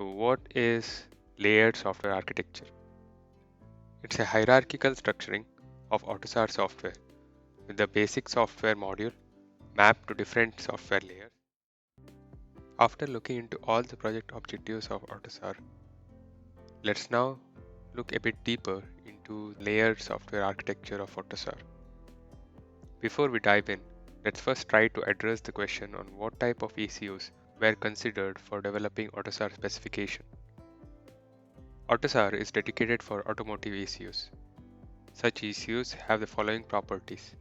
So what is layered software architecture? It's a hierarchical structuring of Autosar software with the basic software module mapped to different software layers. After looking into all the project objectives of Autosar, let's now look a bit deeper into layered software architecture of Autosar. Before we dive in, let's first try to address the question on what type of ECUs were considered for developing Autosar specification. Autosar is dedicated for automotive ECUs. Such ECUs have the following properties.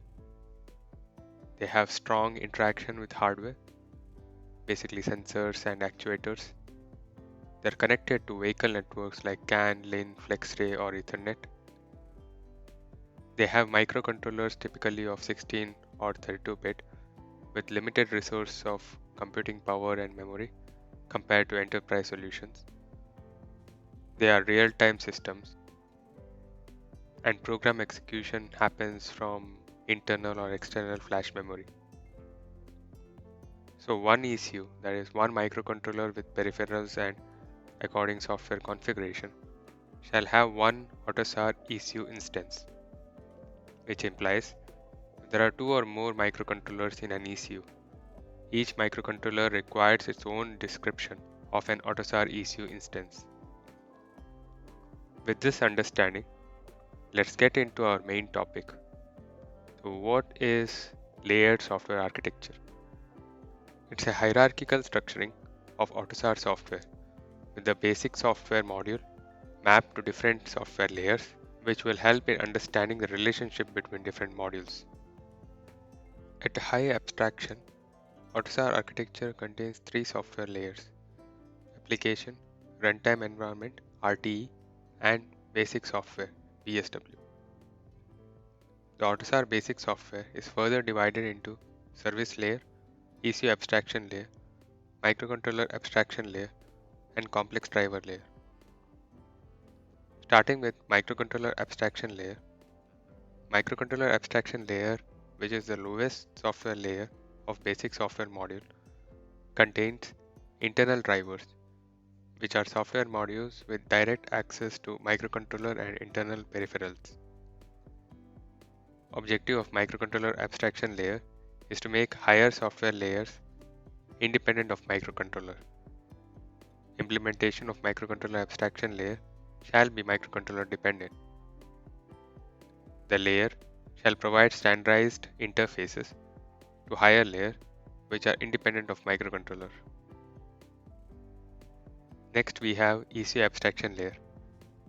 They have strong interaction with hardware, basically sensors and actuators. They're connected to vehicle networks like CAN, LIN, Flexray or Ethernet. They have microcontrollers typically of 16 or 32-bit with limited resource of computing power and memory compared to enterprise solutions. They are real-time systems and program execution happens from internal or external flash memory. So one ECU, that is one microcontroller with peripherals and according software configuration, shall have one Autosar ECU instance, which implies there are two or more microcontrollers in an ECU. Each microcontroller requires its own description of an Autosar ECU instance. With this understanding, let's get into our main topic. So what is layered software architecture? It's a hierarchical structuring of Autosar software with the basic software module mapped to different software layers, which will help in understanding the relationship between different modules. At a high abstraction, Autosar architecture contains three software layers: application, runtime environment (RTE), and basic software (BSW). The Autosar basic software is further divided into service layer, ECU abstraction layer, microcontroller abstraction layer, and complex driver layer. Starting with microcontroller abstraction layer. Microcontroller abstraction layer, which is the lowest software layer of basic software module, contains internal drivers, which are software modules with direct access to microcontroller and internal peripherals. Objective of microcontroller abstraction layer is to make higher software layers independent of microcontroller. Implementation of microcontroller abstraction layer shall be microcontroller dependent. The layer shall provide standardized interfaces to higher layer which are independent of microcontroller. Next we have ECU abstraction layer,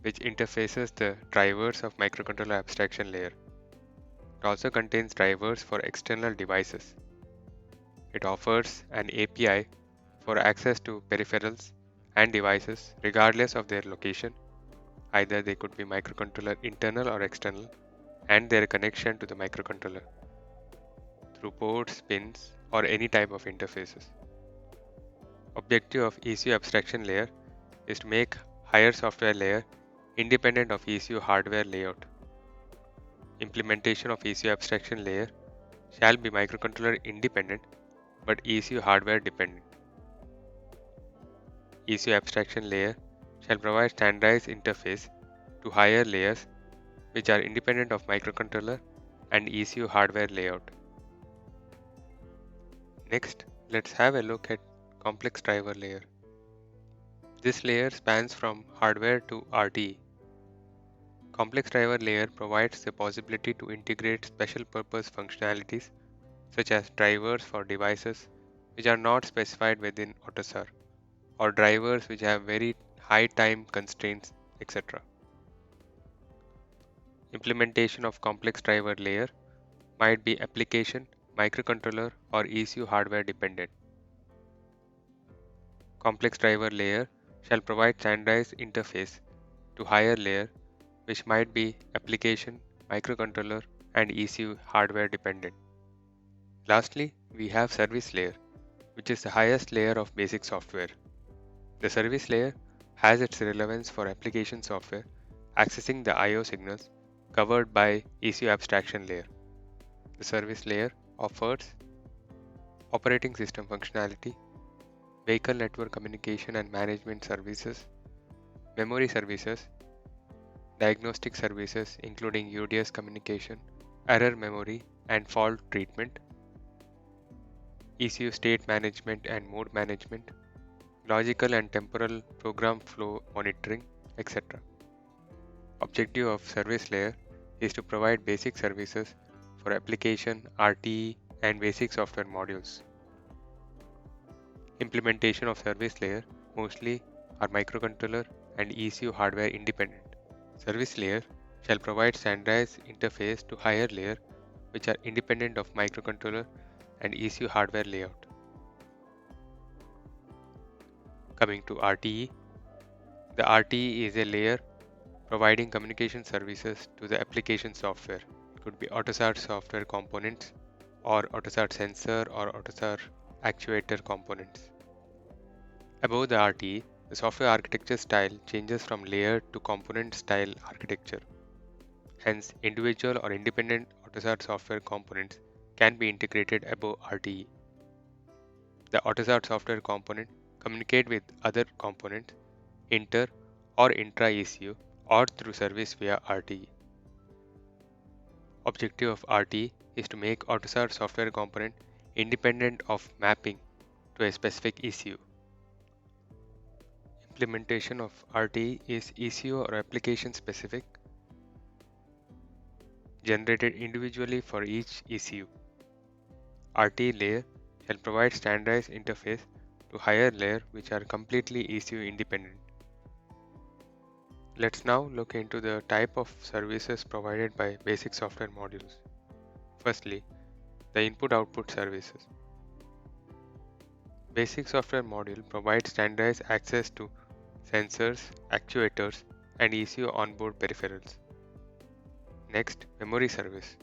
which interfaces the drivers of microcontroller abstraction layer. It also contains drivers for external devices. It offers an API for access to peripherals and devices regardless of their location. Either they could be microcontroller internal or external, and their connection to the microcontroller through ports, pins, or any type of interfaces. Objective of ECU abstraction layer is to make higher software layer independent of ECU hardware layout. Implementation of ECU abstraction layer shall be microcontroller independent but ECU hardware dependent. ECU abstraction layer shall provide standardized interface to higher layers which are independent of microcontroller and ECU hardware layout. Next, let's have a look at complex driver layer. This layer spans from hardware to RTE. Complex driver layer provides the possibility to integrate special purpose functionalities such as drivers for devices which are not specified within Autosar, or drivers which have very high time constraints, etc. Implementation of complex driver layer might be application, microcontroller, or ECU hardware dependent. Complex driver layer shall provide standardized interface to higher layer which might be application, microcontroller, and ECU hardware dependent. Lastly, we have service layer, which is the highest layer of basic software. The service layer has its relevance for application software accessing the I/O signals covered by ECU abstraction layer. The service layer offers operating system functionality, vehicle network communication and management services, memory services, diagnostic services including UDS communication, error memory and fault treatment, ECU state management and mode management, logical and temporal program flow monitoring, etc. Objective of service layer is to provide basic services for application, RTE, and basic software modules. Implementation of service layer mostly are microcontroller and ECU hardware independent. Service layer shall provide standardized interface to higher layer which are independent of microcontroller and ECU hardware layout. Coming to RTE, the RTE is a layer providing communication services to the application software. It could be Autosar software components or Autosar sensor or Autosar actuator components. Above the RTE, the software architecture style changes from layer to component style architecture. Hence, individual or independent Autosar software components can be integrated above RTE. The Autosar software component communicate with other components, inter or intra-ECU or through service via RTE. Objective of RTE is to make Autosar software component independent of mapping to a specific ECU. Implementation of RTE is ECU or application specific, generated individually for each ECU. RTE layer shall provide standardized interface to higher layer which are completely ECU independent. Let's now look into the type of services provided by basic software modules. Firstly, the input-output services. Basic software module provides standardized access to sensors, actuators, and ECU onboard peripherals. Next, memory service.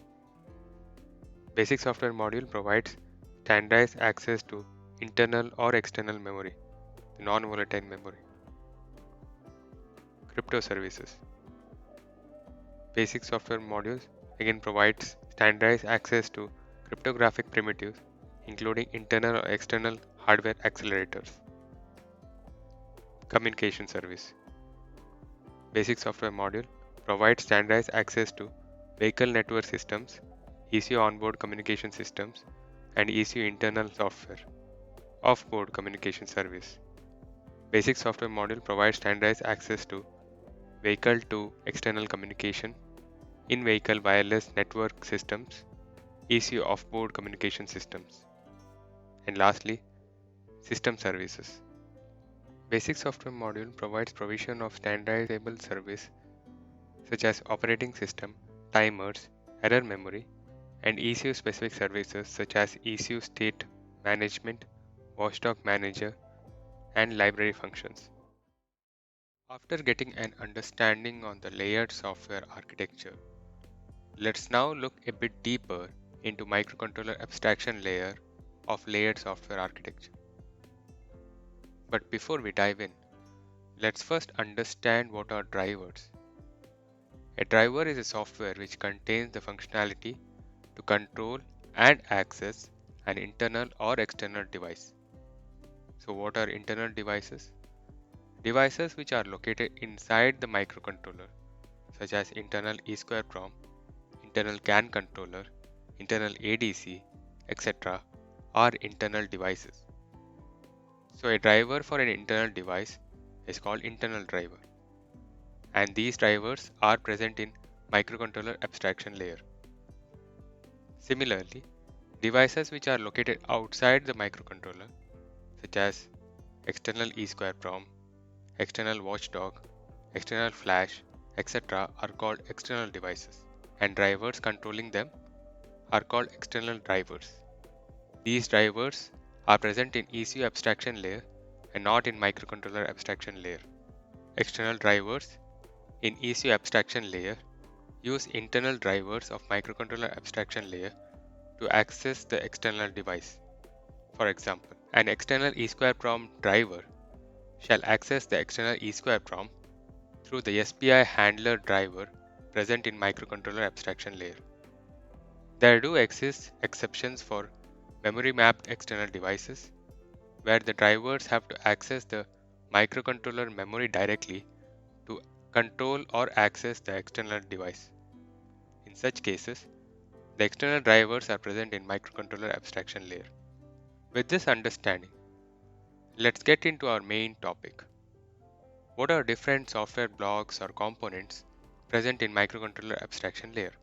Basic software module provides standardized access to internal or external memory, the non-volatile memory. Crypto services. Basic software modules again provides standardized access to cryptographic primitives, including internal or external hardware accelerators. Communication service. Basic software module provides standardized access to vehicle network systems, ECU onboard communication systems, and ECU internal software. Offboard communication service. Basic software module provides standardized access to vehicle to external communication, in-vehicle wireless network systems, ECU offboard communication systems. And lastly, system services. Basic software module provides provision of standardizable service such as operating system, timers, error memory, and ECU specific services such as ECU state management, watchdog manager, and library functions. After getting an understanding on the layered software architecture, let's now look a bit deeper into microcontroller abstraction layer of layered software architecture. But before we dive in, let's first understand what are drivers. A driver is a software which contains the functionality to control and access an internal or external device. So what are internal devices? Devices which are located inside the microcontroller, such as internal EEPROM, internal CAN controller, internal ADC, etc., are internal devices. So a driver for an internal device is called internal driver, and these drivers are present in microcontroller abstraction layer. Similarly, devices which are located outside the microcontroller, such as external EEPROM, external watchdog, external flash, etc., are called external devices, and drivers controlling them are called external drivers. These drivers are present in ECU abstraction layer and not in microcontroller abstraction layer. External drivers in ECU abstraction layer use internal drivers of microcontroller abstraction layer to access the external device. For example, an external EEPROM driver shall access the external EEPROM through the SPI handler driver present in microcontroller abstraction layer. There do exist exceptions for memory mapped external devices, where the drivers have to access the microcontroller memory directly to control or access the external device. In such cases, the external drivers are present in microcontroller abstraction layer. With this understanding, let's get into our main topic. What are different software blocks or components present in microcontroller abstraction layer?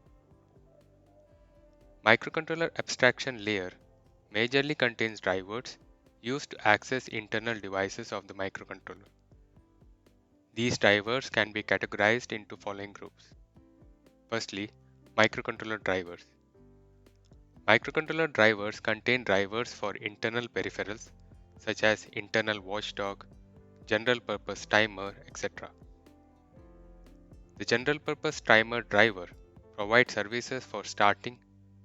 Microcontroller abstraction layer majorly contains drivers used to access internal devices of the microcontroller. These drivers can be categorized into following groups. Firstly, microcontroller drivers. Microcontroller drivers contain drivers for internal peripherals such as internal watchdog, general purpose timer, etc. The general purpose timer driver provides services for starting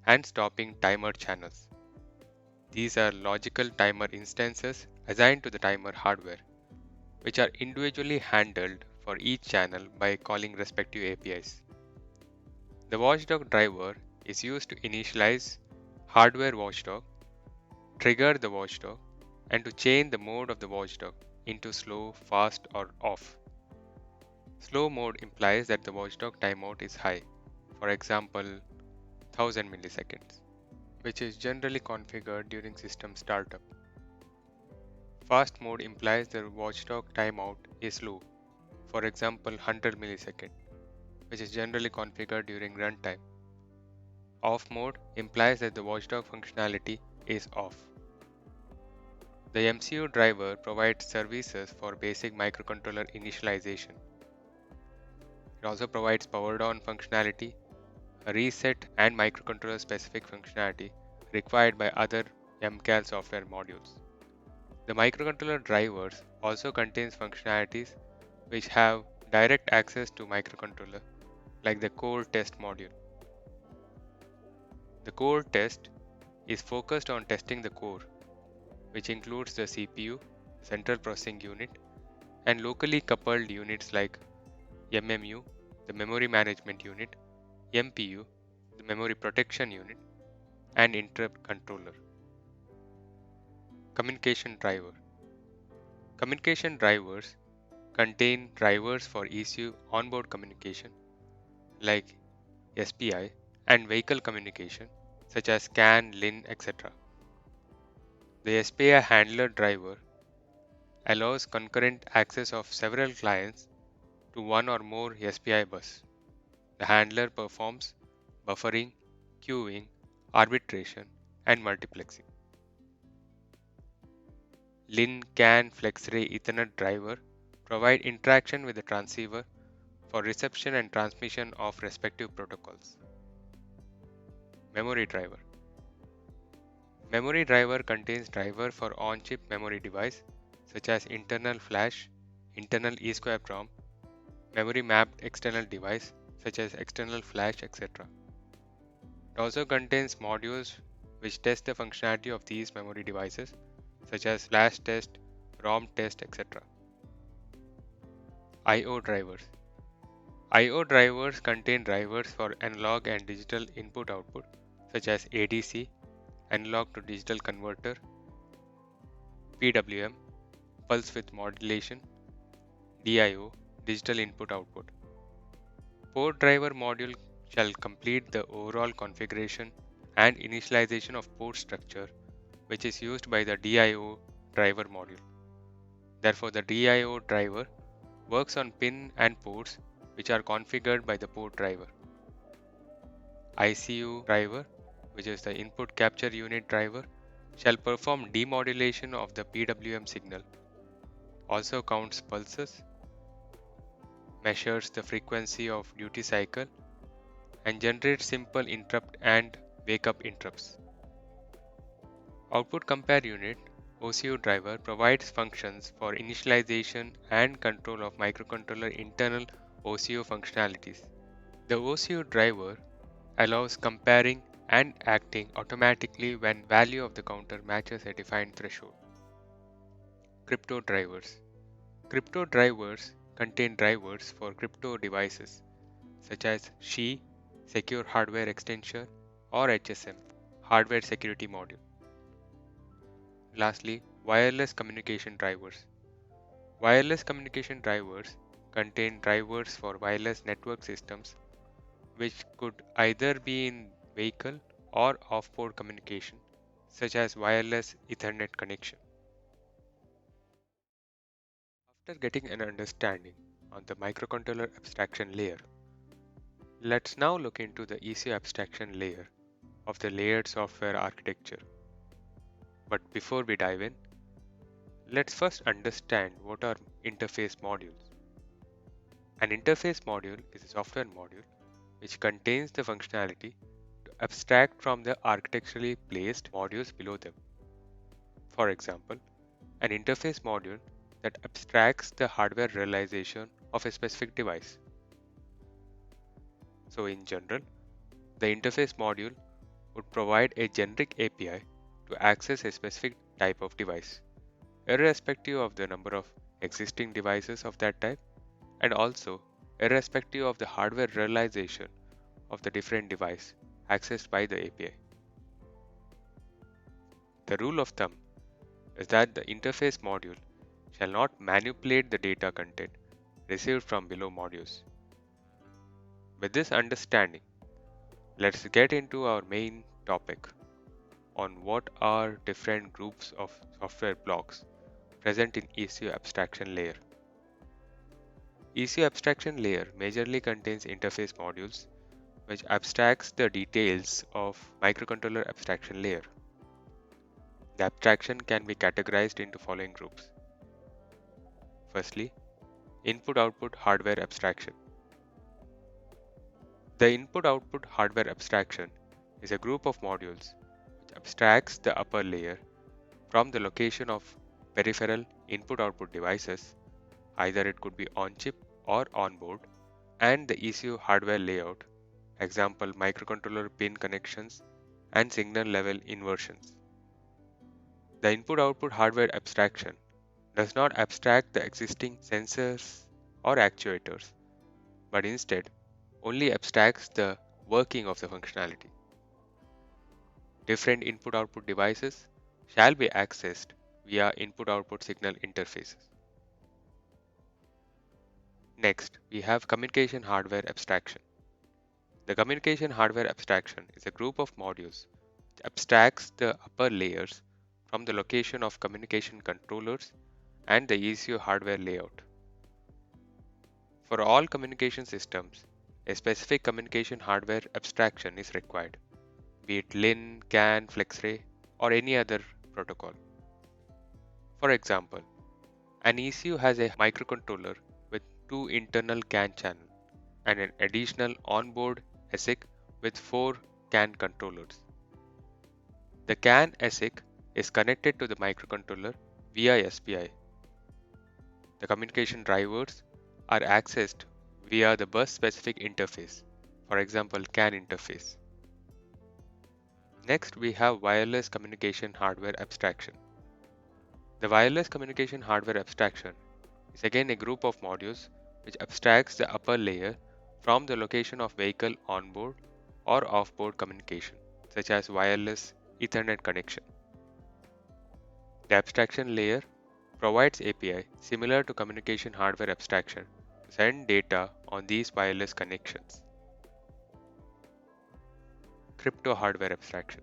and stopping timer channels. These are logical timer instances assigned to the timer hardware, which are individually handled for each channel by calling respective APIs. The watchdog driver is used to initialize hardware watchdog, trigger the watchdog, and to change the mode of the watchdog into slow, fast, or off. Slow mode implies that the watchdog timeout is high, for example, 1000 milliseconds, which is generally configured during system startup. Fast mode implies the watchdog timeout is low, for example 100 milliseconds, which is generally configured during runtime. Off mode implies that the watchdog functionality is off. The MCU driver provides services for basic microcontroller initialization. It also provides powered on functionality, a reset, and microcontroller specific functionality required by other MCAL software modules. The microcontroller drivers also contains functionalities which have direct access to microcontroller, like the core test module. The core test is focused on testing the core, which includes the CPU, central processing unit, and locally coupled units like MMU, the memory management unit, MPU, the memory protection unit, and interrupt controller. Communication driver. Communication drivers contain drivers for ECU onboard communication like SPI and vehicle communication such as CAN, LIN, etc. The SPI handler driver allows concurrent access of several clients to one or more SPI bus. The handler performs buffering, queuing, arbitration, and multiplexing. LIN, CAN, Flexray, Ethernet driver provide interaction with the transceiver for reception and transmission of respective protocols. Memory driver. Memory driver contains driver for on-chip memory device such as internal flash, internal EEPROM, memory mapped external device such as external flash, etc. It also contains modules which test the functionality of these memory devices such as flash test, ROM test, etc. I/O drivers. I/O drivers contain drivers for analog and digital input-output such as ADC, analog to digital converter, PWM, pulse width modulation, DIO, digital input-output. Port driver module shall complete the overall configuration and initialization of port structure, which is used by the DIO driver module. Therefore, the DIO driver works on pin and ports which are configured by the port driver. ICU driver, which is the input capture unit driver, shall perform demodulation of the PWM signal, also counts pulses, measures the frequency of duty cycle, and generates simple interrupt and wake up interrupts. Output compare unit OCU driver provides functions for initialization and control of microcontroller internal OCU functionalities. The OCU driver allows comparing and acting automatically when value of the counter matches a defined threshold. Crypto drivers. Crypto drivers contain drivers for crypto devices such as SHE, Secure Hardware Extension, or HSM, Hardware Security Module. Lastly, Wireless communication drivers. Wireless communication drivers contain drivers for wireless network systems which could either be in vehicle or off-board communication, such as wireless Ethernet connection. After getting an understanding on the microcontroller abstraction layer, let's now look into the ECU abstraction layer of the layered software architecture. But before we dive in, let's first understand what are interface modules. An interface module is a software module which contains the functionality to abstract from the architecturally placed modules below them. For example, an interface module that abstracts the hardware realization of a specific device. So in general, the interface module would provide a generic API to access a specific type of device, irrespective of the number of existing devices of that type, and also irrespective of the hardware realization of the different device accessed by the API. The rule of thumb is that the interface module shall not manipulate the data content received from below modules. With this understanding, let's get into our main topic on what are different groups of software blocks present in ECU abstraction layer. ECU abstraction layer majorly contains interface modules which abstracts the details of microcontroller abstraction layer. The abstraction can be categorized into following groups. Firstly, input-output hardware abstraction. The input-output hardware abstraction is a group of modules which abstracts the upper layer from the location of peripheral input-output devices, either it could be on-chip or on-board, and the ECU hardware layout, example microcontroller pin connections and signal level inversions. The input-output hardware abstraction does not abstract the existing sensors or actuators, but instead only abstracts the working of the functionality. Different input-output devices shall be accessed via input-output signal interfaces. Next, we have communication hardware abstraction. The communication hardware abstraction is a group of modules which abstracts the upper layers from the location of communication controllers and the ECU hardware layout. For all communication systems, a specific communication hardware abstraction is required, be it LIN, CAN, Flexray, or any other protocol. For example, an ECU has a microcontroller with two internal CAN channels and an additional onboard ASIC with 4 CAN controllers. The CAN ASIC is connected to the microcontroller via SPI. The communication drivers are accessed via the bus specific interface, for example CAN interface. Next, we have wireless communication hardware abstraction. The wireless communication hardware abstraction is again a group of modules which abstracts the upper layer from the location of vehicle onboard or offboard communication, such as wireless Ethernet connection. The abstraction layer provides API similar to communication hardware abstraction to send data on these wireless connections. Crypto hardware abstraction.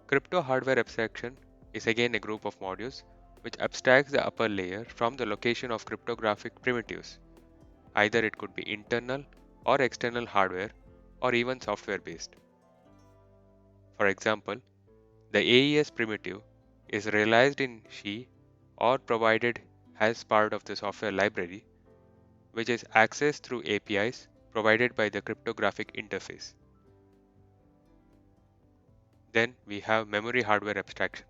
Crypto hardware abstraction is again a group of modules which abstracts the upper layer from the location of cryptographic primitives. Either it could be internal or external hardware or even software based. For example, the AES primitive is realized in C or provided as part of the software library, which is accessed through APIs provided by the cryptographic interface. Then we have memory hardware abstraction.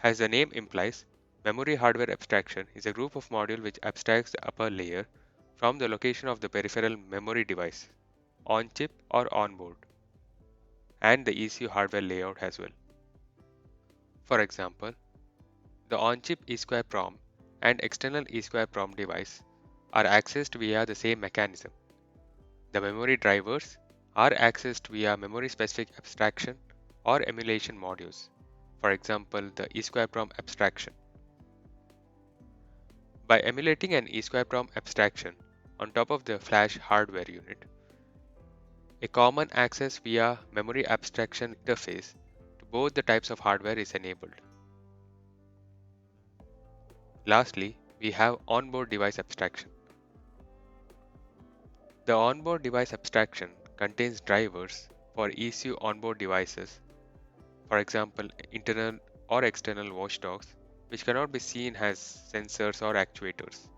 As the name implies, memory hardware abstraction is a group of modules which abstracts the upper layer from the location of the peripheral memory device, on chip or on board, and the ECU hardware layout as well. For example, the on-chip EEPROM and external EEPROM device are accessed via the same mechanism. The memory drivers are accessed via memory-specific abstraction or emulation modules. for example the EEPROM abstraction. By emulating an EEPROM abstraction on top of the flash hardware unit, a common access via memory abstraction interface to both the types of hardware is enabled. Lastly, we have onboard device abstraction. The onboard device abstraction contains drivers for ECU onboard devices, for example internal or external watchdogs, which cannot be seen as sensors or actuators.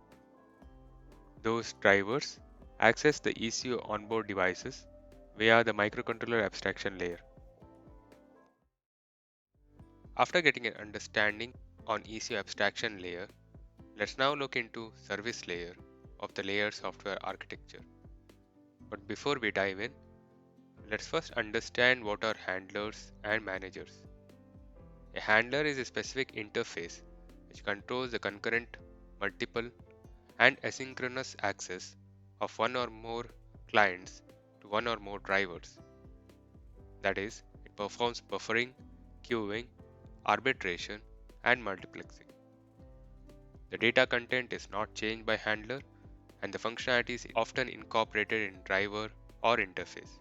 Those drivers access the ECU onboard devices via the microcontroller abstraction layer. After getting an understanding on ECU abstraction layer, let's now look into service layer of the layer software architecture. But before we dive in, let's first understand what are handlers and managers. A handler is a specific interface which controls the concurrent, multiple, and asynchronous access of one or more clients to one or more drivers. That is, it performs buffering, queuing, arbitration, and multiplexing. The data content is not changed by handler, and the functionality is often incorporated in driver or interface.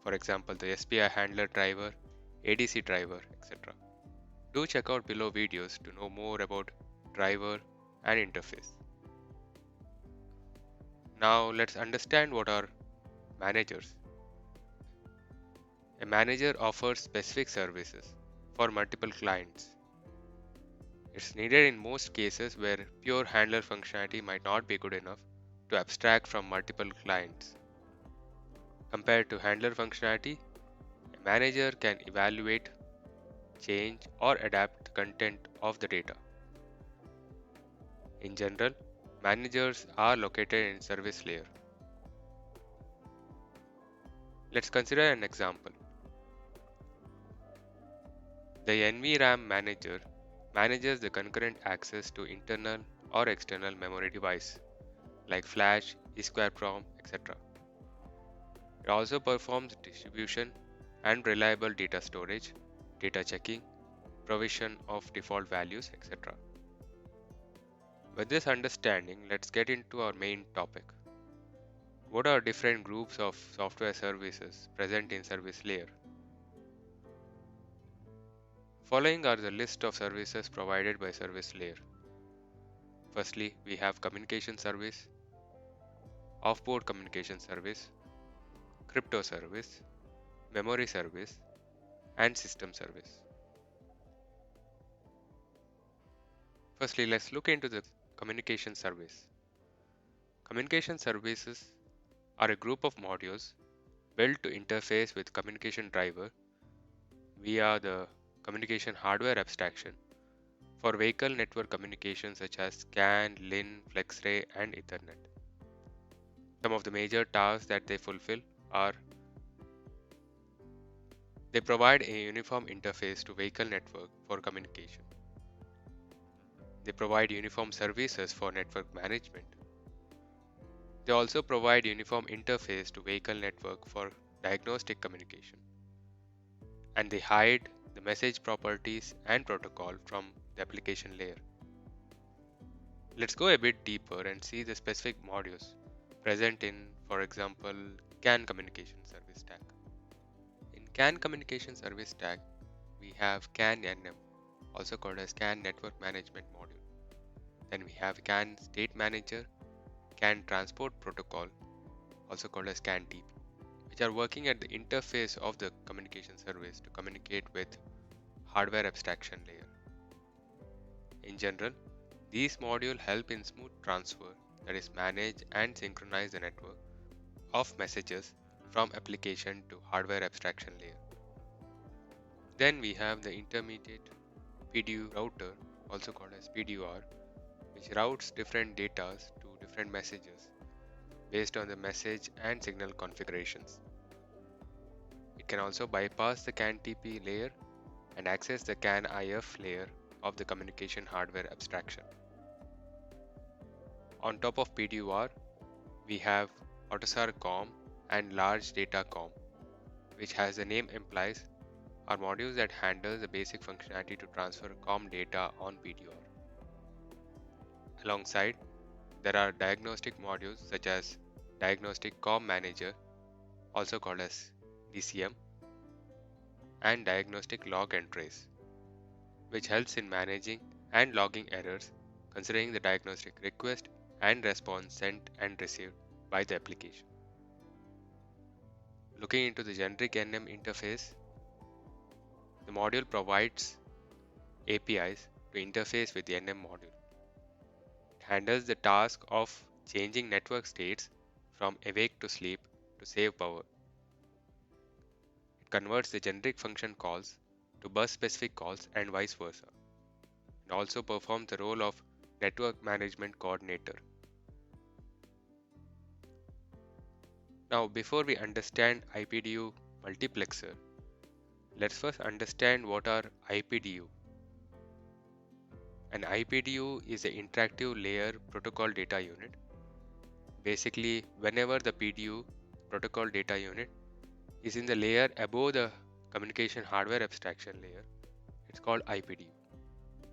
For example, the SPI handler driver, ADC driver, etc. Do check out below videos to know more about driver and interface. Now let's understand what are managers. A manager offers specific services for multiple clients. It's needed in most cases where pure handler functionality might not be good enough to abstract from multiple clients. Compared to handler functionality, a manager can evaluate, change, or adapt the content of the data. In general, managers are located in service layer. Let's consider an example. The NVRAM manager manages the concurrent access to internal or external memory device like flash, EEPROM, etc. It also performs distribution and reliable data storage, data checking, provision of default values, etc. With this understanding, let's get into our main topic. What are different groups of software services present in service layer? Following are the list of services provided by service layer. Firstly, we have communication service, offboard communication service, crypto service, memory service, and system service. Firstly, let's look into the communication service. Communication services are a group of modules built to interface with communication driver via the communication hardware abstraction for vehicle network communication such as CAN, LIN, Flexray, and Ethernet. Some of the major tasks that they fulfill are: they provide a uniform interface to vehicle network for communication. They provide uniform services for network management. They also provide uniform interface to vehicle network for diagnostic communication. And they hide the message properties and protocol from the application layer. Let's go a bit deeper and see the specific modules present in, for example, CAN communication service stack. In CAN communication service stack, we have CAN NM, also called as CAN network management module. Then we have CAN state manager, CAN transport protocol, also called as CAN deepen, which are working at the interface of the communication service to communicate with hardware abstraction layer. In general, these modules help in smooth transfer, that is, manage and synchronize the network of messages from application to hardware abstraction layer. Then we have the intermediate PDU router, also called as PDUR, which routes different data to different messages based on the message and signal configurations. It can also bypass the CAN TP layer and access the CAN IF layer of the communication hardware abstraction. On top of PDUR, we have Autosar COM and large data COM, which, as the name implies, are modules that handle the basic functionality to transfer COM data on PDR. Alongside, there are diagnostic modules such as Diagnostic COM Manager, also called as DCM, and Diagnostic Log and Trace, which helps in managing and logging errors considering the diagnostic request and response sent and received by the application. Looking into the generic NM interface, the module provides APIs to interface with the NM module. It handles the task of changing network states from awake to sleep to save power. It converts the generic function calls to bus specific calls and vice versa. It also performs the role of network management coordinator. Now, before we understand IPDU multiplexer, let's first understand what are IPDU. An IPDU is an interactive layer protocol data unit. Basically, whenever the PDU protocol data unit is in the layer above the communication hardware abstraction layer, it's called IPDU.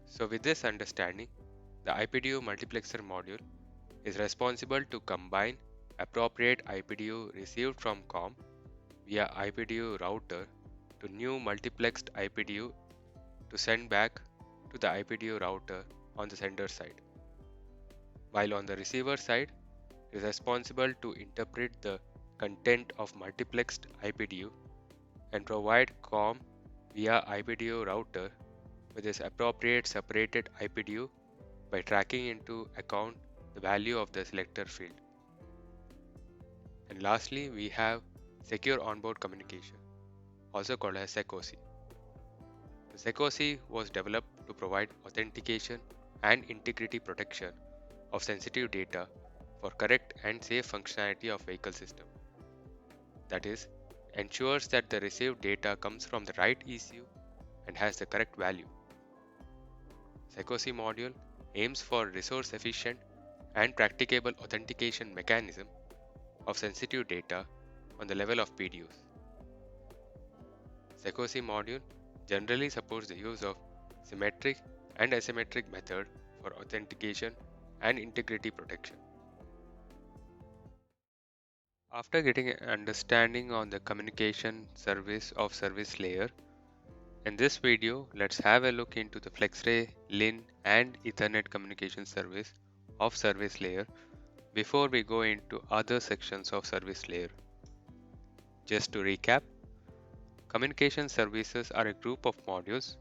So with this understanding, the IPDU multiplexer module is responsible to combine appropriate IPDU received from COM via IPDU router to new multiplexed IPDU to send back to the IPDU router on the sender side. While on the receiver side, it is responsible to interpret the content of multiplexed IPDU and provide COM via IPDU router with its appropriate separated IPDU by tracking into account the value of the selector field. And lastly, we have Secure Onboard Communication, also called as SecOC. The SecOC was developed to provide authentication and integrity protection of sensitive data for correct and safe functionality of vehicle system. That is, ensures that the received data comes from the right ECU and has the correct value. SecOC module aims for resource efficient and practicable authentication mechanism of sensitive data on the level of PDUs. SecOC module generally supports the use of symmetric and asymmetric method for authentication and integrity protection. After getting an understanding on the communication service of service layer, in this video let's have a look into the Flexray, LIN and Ethernet communication service of service layer before we go into other sections of service layer. Just to recap, communication services are a group of modules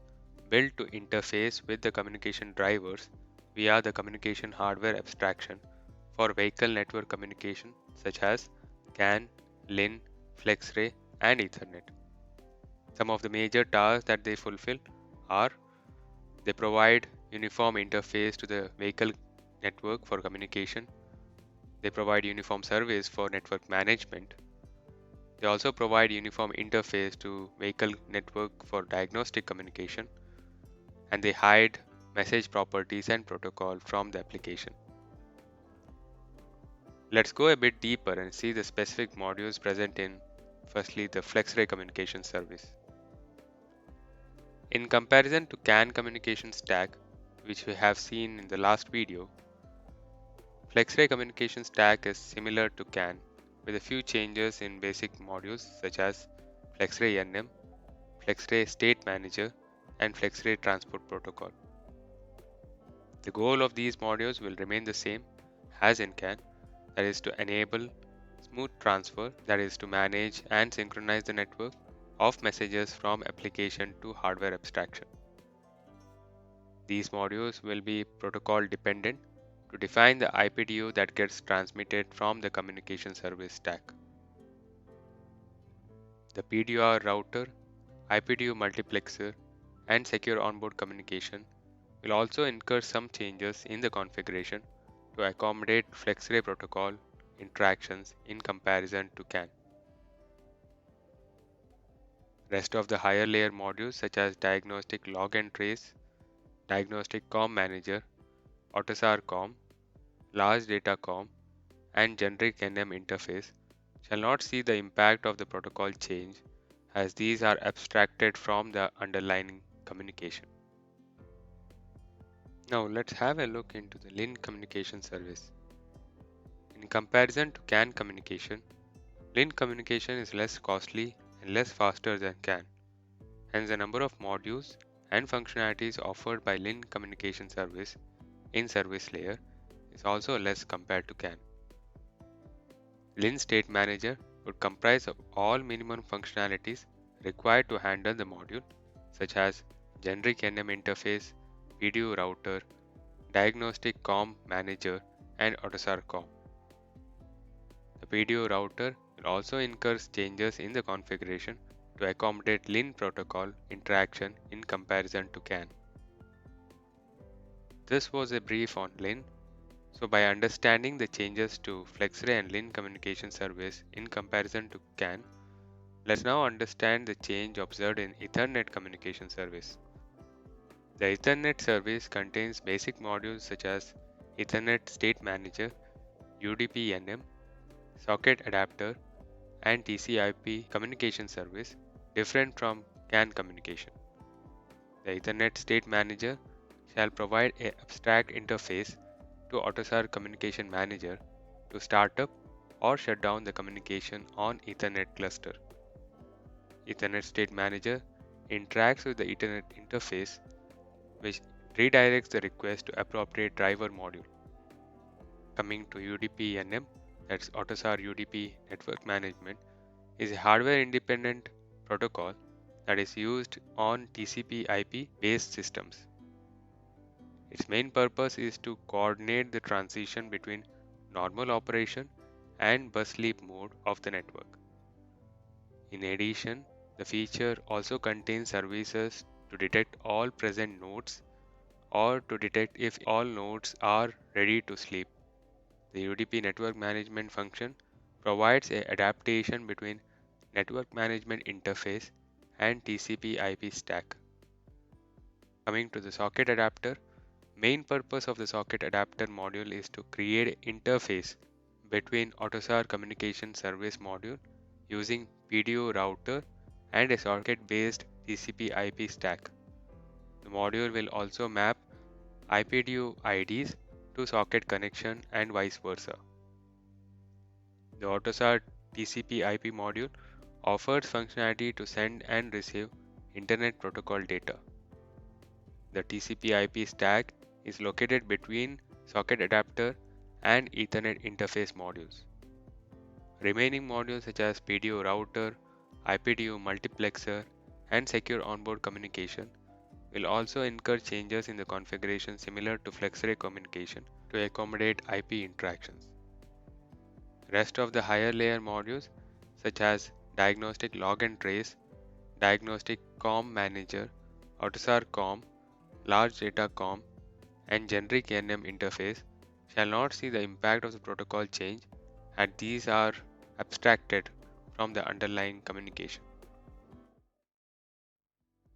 built to interface with the communication drivers via the communication hardware abstraction for vehicle network communication such as CAN, LIN, Flexray, and Ethernet. Some of the major tasks that they fulfill are they provide uniform interface to the vehicle network for communication. They provide uniform service for network management. They also provide uniform interface to vehicle network for diagnostic communication. And they hide message properties and protocol from the application. Let's go a bit deeper and see the specific modules present in, firstly, the Flexray communication service. In comparison to CAN communication stack, which we have seen in the last video, Flexray communication stack is similar to CAN with a few changes in basic modules such as Flexray NM, Flexray State Manager, and Flexray Transport Protocol. The goal of these modules will remain the same as in CAN, that is to enable smooth transfer, that is to manage and synchronize the network of messages from application to hardware abstraction. These modules will be protocol dependent to define the IPDU that gets transmitted from the communication service stack. The PDR router, IPDU multiplexer, and secure onboard communication will also incur some changes in the configuration to accommodate Flexray protocol interactions in comparison to CAN. Rest of the higher layer modules such as diagnostic log and trace, diagnostic COM manager, Autosar COM, large data COM, and generic NM interface shall not see the impact of the protocol change as these are abstracted from the underlying communication. Now let's have a look into the LIN communication service. In comparison to CAN communication, LIN communication is less costly and less faster than CAN. Hence, the number of modules and functionalities offered by LIN communication service in service layer is also less compared to CAN. LIN State Manager would comprise of all minimum functionalities required to handle the module, such as generic NM interface, PDU router, diagnostic COM manager, and Autosar COM. The PDU router will also incur changes in the configuration to accommodate LIN protocol interaction in comparison to CAN. This was a brief on LIN. So by understanding the changes to Flexray and LIN communication service in comparison to CAN, let's now understand the change observed in Ethernet communication service. The Ethernet service contains basic modules such as Ethernet State Manager, UDP-NM, socket adapter, and TCP/IP communication service, different from CAN communication. The Ethernet State Manager shall provide an abstract interface to Autosar Communication Manager to start up or shut down the communication on Ethernet cluster. Ethernet State Manager interacts with the Ethernet interface, which redirects the request to appropriate driver module. Coming to UDP-NM, that's Autosar UDP Network Management, is a hardware-independent protocol that is used on TCP/IP based systems. Its main purpose is to coordinate the transition between normal operation and bus sleep mode of the network. In addition, the feature also contains services to detect all present nodes or to detect if all nodes are ready to sleep. The UDP network management function provides an adaptation between network management interface and TCP/IP stack. Coming to the socket adapter, main purpose of the socket adapter module is to create an interface between Autosar communication service module using PDU router and a socket-based TCP/IP stack. The module will also map IPDU IDs to socket connection and vice versa. The Autosar TCP/IP module offers functionality to send and receive Internet Protocol data. The TCP/IP stack is located between socket adapter and Ethernet interface modules. Remaining modules such as PDU router, IPDU multiplexer, and secure onboard communication will also incur changes in the configuration similar to Flexray communication to accommodate IP interactions. Rest of the higher layer modules such as diagnostic log and trace, diagnostic COM manager, Autosar COM, large data COM, and generic NM interface shall not see the impact of the protocol change, and these are abstracted from the underlying communication.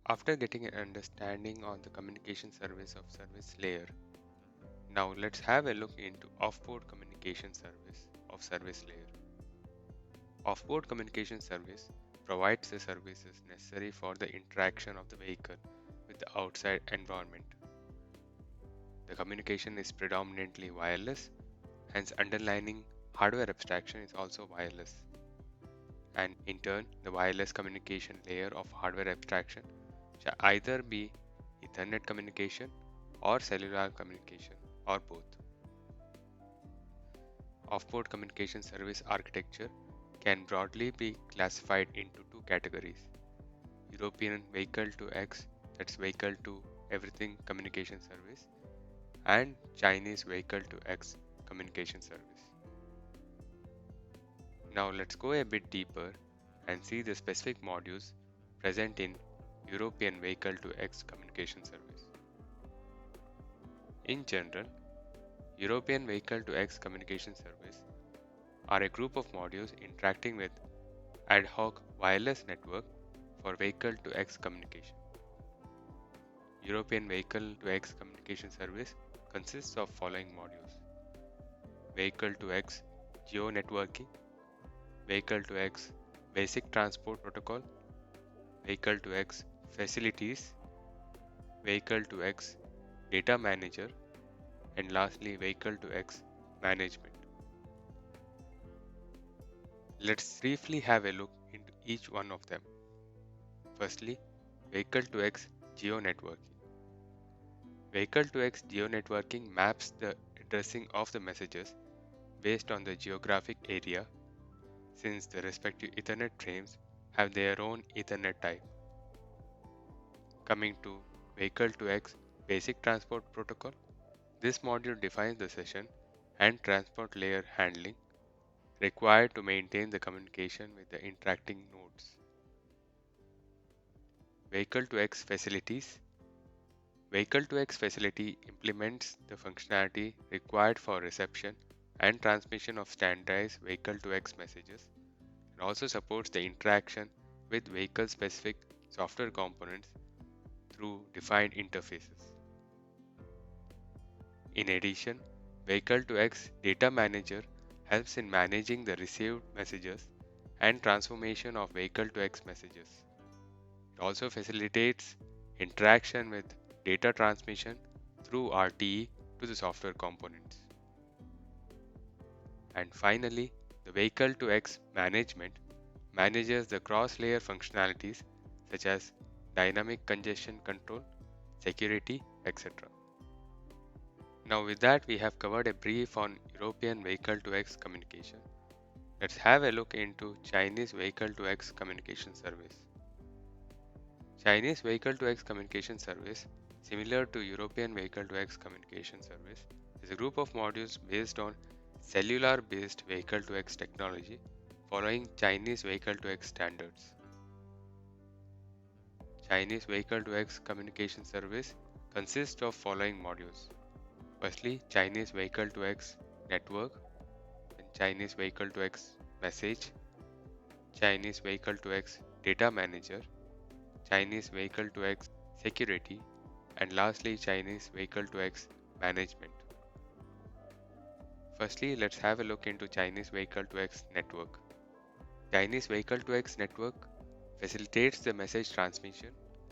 After getting an understanding on the communication service of service layer, now let's have a look into offboard communication service of service layer. Offboard communication service provides the services necessary for the interaction of the vehicle with the outside environment. The communication is predominantly wireless, hence underlying hardware abstraction is also wireless. And in turn, the wireless communication layer of hardware abstraction shall either be Ethernet communication or cellular communication or both. Offboard communication service architecture can broadly be classified into two categories: European vehicle to X, that's vehicle to everything communication service, and Chinese vehicle to X communication service. Now let's go a bit deeper and see the specific modules present in European vehicle to X communication service. In general, European vehicle to X communication service are a group of modules interacting with ad hoc wireless network for vehicle to X communication. European vehicle to X communication service consists of following modules: vehicle to X geo networking, vehicle to X basic transport protocol, Vehicle to X Facilities, Vehicle to X Data Manager, and lastly Vehicle to X Management. Let's briefly have a look into each one of them. Firstly, Vehicle to X Geo Networking. Vehicle to X Geo Networking maps the addressing of the messages based on the geographic area, since the respective Ethernet frames have their own Ethernet type. Coming to Vehicle to X Basic Transport Protocol, this module defines the session and transport layer handling required to maintain the communication with the interacting nodes. Vehicle to X Facilities. Vehicle to X facility implements the functionality required for reception and transmission of standardized Vehicle to X messages, and also supports the interaction with vehicle specific software components through defined interfaces. In addition, Vehicle to X Data Manager helps in managing the received messages and transformation of Vehicle to X messages. It also facilitates interaction with data transmission through RTE to the software components. And finally, the Vehicle to X Management manages the cross-layer functionalities such as dynamic congestion control, security, etc. Now with that, we have covered a brief on European Vehicle to X communication. Let's have a look into Chinese Vehicle to X communication service. Chinese Vehicle to X communication service, similar to European Vehicle to X communication service, is a group of modules based on cellular-based Vehicle to X technology following Chinese Vehicle to X standards. Chinese Vehicle to X communication service consists of following modules. Firstly, Chinese Vehicle to X network, and Chinese Vehicle to X message, Chinese Vehicle to X data manager, Chinese Vehicle to X security, and lastly Chinese Vehicle to X management. Firstly, let's have a look into Chinese Vehicle to X network. Chinese Vehicle to X network facilitates the message transmission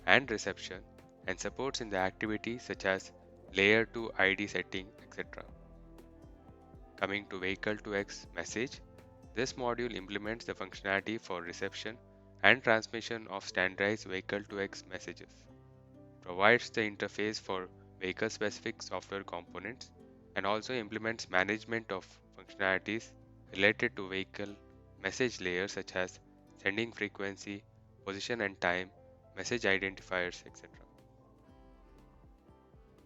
and reception and supports in the activities such as layer 2 ID setting, etc. Coming to Vehicle to X message, this module implements the functionality for reception and transmission of standardized Vehicle to X messages, provides the interface for vehicle specific software components, and also implements management of functionalities related to vehicle message layers such as sending frequency, position and time, message identifiers, etc.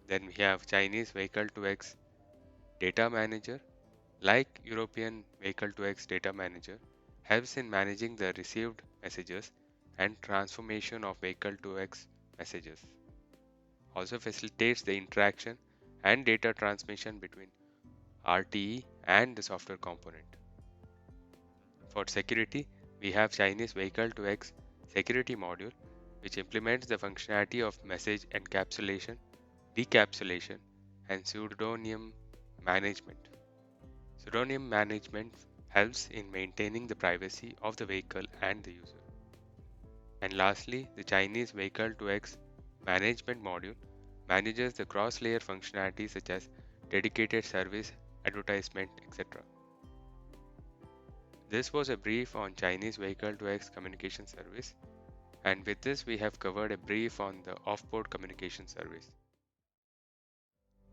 Then we have Chinese Vehicle to X data manager. Like European Vehicle to X data manager, helps in managing the received messages and transformation of Vehicle to X messages. Also facilitates the interaction and data transmission between RTE and the software component. For security, we have Chinese Vehicle to X security module, which implements the functionality of message encapsulation, decapsulation, and pseudonym management. Pseudonym management helps in maintaining the privacy of the vehicle and the user. And lastly, the Chinese Vehicle to X management module manages the cross-layer functionality such as dedicated service, advertisement, etc. This was a brief on Chinese Vehicle to X communication service, and with this we have covered a brief on the Offboard communication service.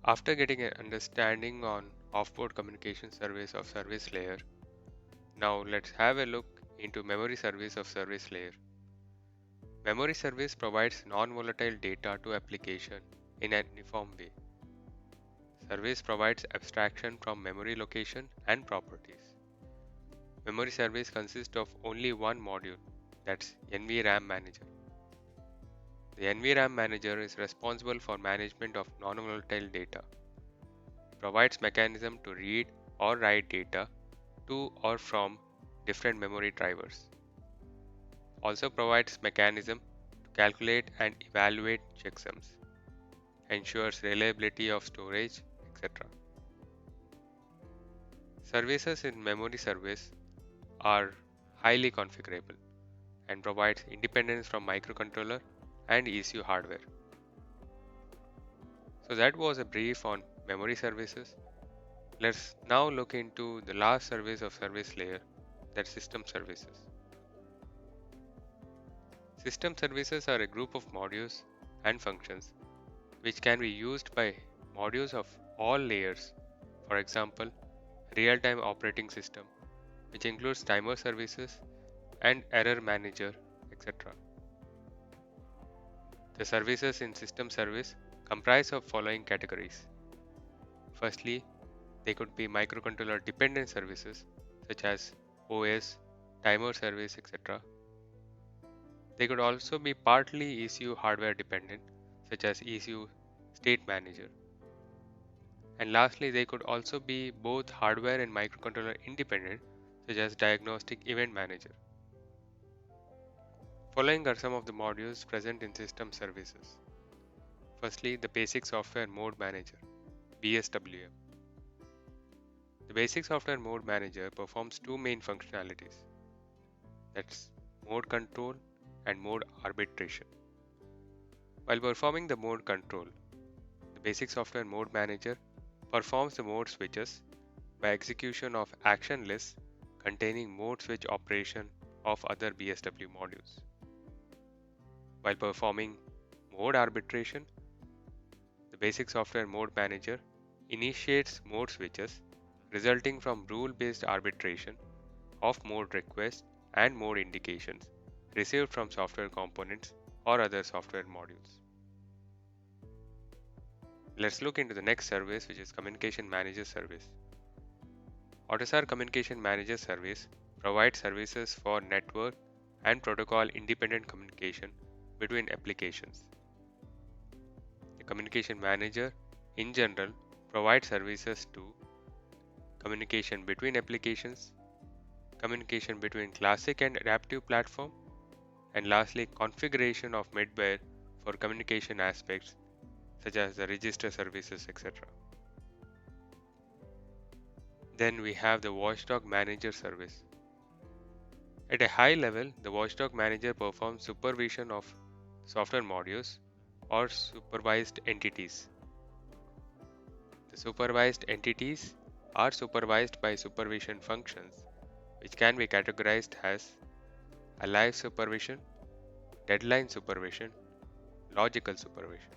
After getting an understanding on Offboard communication service of service layer, now let's have a look into memory service of service layer. Memory service provides non-volatile data to application in an uniform way. Service provides abstraction from memory location and properties. Memory service consists of only one module, that's NVRAM manager. The NVRAM manager is responsible for management of non-volatile data. It provides mechanism to read or write data to or from different memory drivers. Also provides mechanism to calculate and evaluate checksums, ensures reliability of storage, etc. Services in memory service are highly configurable. and provides independence from microcontroller and ECU hardware. So that was a brief on memory services. Let's now look into the last service of service layer, that's system services. System services are a group of modules and functions which can be used by modules of all layers. For example, real-time operating system, which includes timer services and error manager, etc. The services in system service comprise of following categories. Firstly, they could be microcontroller dependent services such as OS, timer service, etc. They could also be partly ECU hardware dependent such as ECU state manager. And lastly, they could also be both hardware and microcontroller independent such as diagnostic event manager. Following are some of the modules present in system services. Firstly, the basic software mode manager, BSWM. The basic software mode manager performs two main functionalities, that's mode control and mode arbitration. While performing the mode control, the basic software mode manager performs the mode switches by execution of action lists containing mode switch operation of other BSW modules. While performing mode arbitration, the basic software mode manager initiates mode switches resulting from rule-based arbitration of mode requests and mode indications received from software components or other software modules. Let's look into the next service, which is Communication Manager Service. Autosar Communication Manager Service provides services for network and protocol independent communication between applications. The Communication Manager in general provides services to communication between applications, communication between classic and adaptive platform, and lastly configuration of middleware for communication aspects such as the register services, etc. Then we have the Watchdog Manager service. At a high level, the Watchdog Manager performs supervision of software modules or supervised entities. The supervised entities are supervised by supervision functions, which can be categorized as alive supervision, deadline supervision, logical supervision.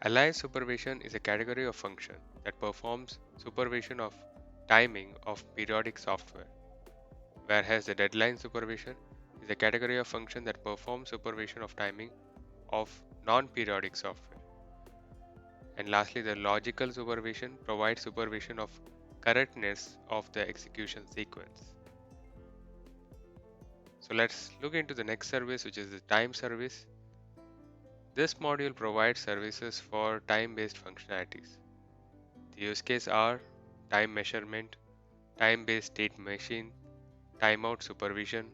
Alive supervision is a category of function that performs supervision of timing of periodic software, whereas the deadline supervision is a category of function that performs supervision of timing of non-periodic software. And lastly, the logical supervision provides supervision of correctness of the execution sequence. So let's look into the next service, which is the time service. This module provides services for time-based functionalities. The use cases are time measurement, time-based state machine, timeout supervision,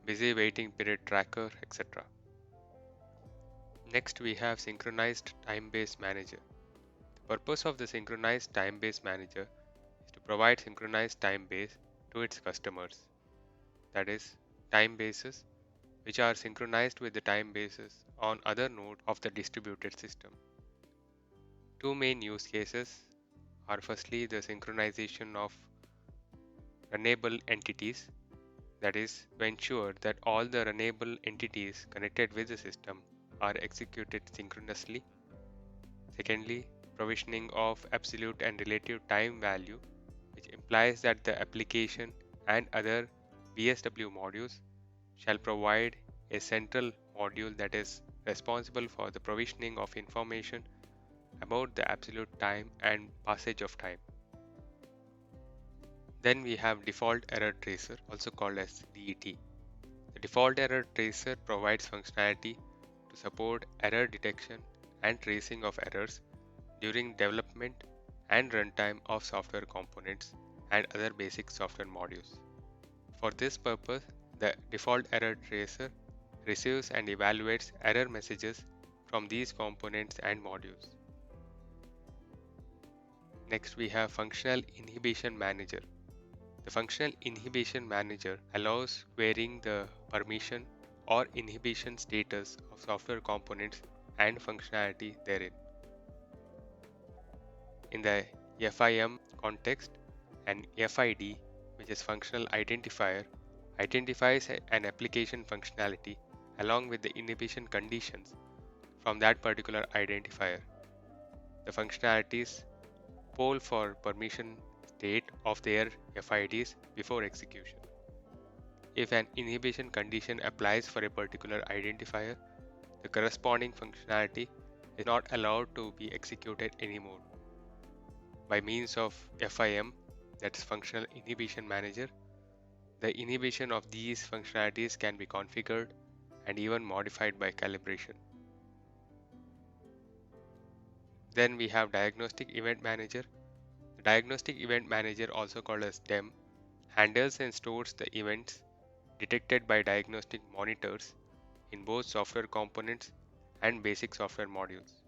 busy waiting period tracker, etc. Next, we have synchronized time-based manager. The purpose of the synchronized time-based manager is to provide synchronized time base to its customers, that is, time bases which are synchronized with the time bases on other nodes of the distributed system. Two main use cases are firstly the synchronization of runnable entities, that is, to ensure that all the runnable entities connected with the system are executed synchronously. Secondly, provisioning of absolute and relative time value, which implies that the application and other BSW modules shall provide a central module that is responsible for the provisioning of information about the absolute time and passage of time. Then we have default error tracer, also called as DET. The default error tracer provides functionality to support error detection and tracing of errors during development and runtime of software components and other basic software modules. For this purpose, the default error tracer receives and evaluates error messages from these components and modules. Next, we have Functional Inhibition Manager. The functional inhibition manager allows querying the permission or inhibition status of software components and functionality therein. In the FIM context, an FID, which is functional identifier, identifies an application functionality along with the inhibition conditions from that particular identifier. The functionalities poll for permission state of their FIDs before execution. If an inhibition condition applies for a particular identifier, the corresponding functionality is not allowed to be executed anymore. By means of FIM, that's Functional Inhibition Manager, the inhibition of these functionalities can be configured and even modified by calibration. Then we have Diagnostic Event Manager. The Diagnostic Event Manager, also called as DEM, handles and stores the events detected by diagnostic monitors in both software components and basic software modules.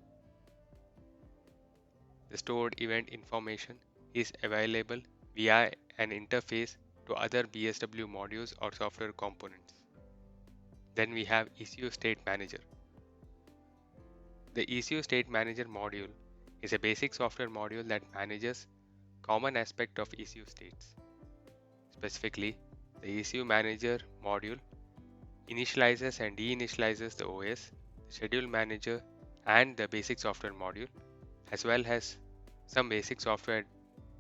The stored event information is available via an interface to other BSW modules or software components. Then we have ECU State Manager. The ECU State Manager module is a basic software module that manages common aspect of ECU states. Specifically, the ECU Manager module initializes and deinitializes the OS, the Schedule Manager, and the basic software module, as well as some basic software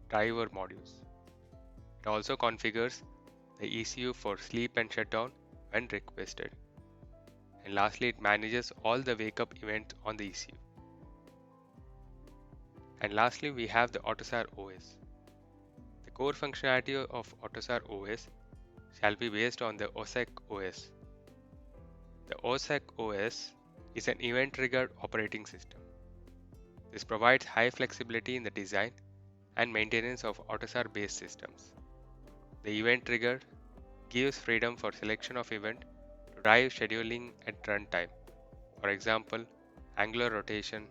driver modules. It also configures the ECU for sleep and shutdown when requested. And lastly, it manages all the wake-up events on the ECU. And lastly, we have the Autosar OS. The core functionality of Autosar OS shall be based on the OSEC OS. The OSEC OS is an event-triggered operating system. This provides high flexibility in the design and maintenance of Autosar-based systems. The event trigger gives freedom for selection of event to drive scheduling at runtime. For example, angular rotation,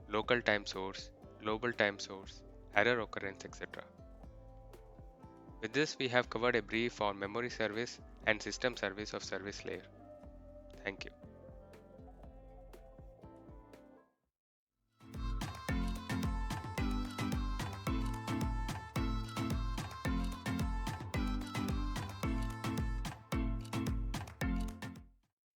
local time source, global time source, error occurrence, etc. With this, we have covered a brief on memory service and system service of service layer. Thank you.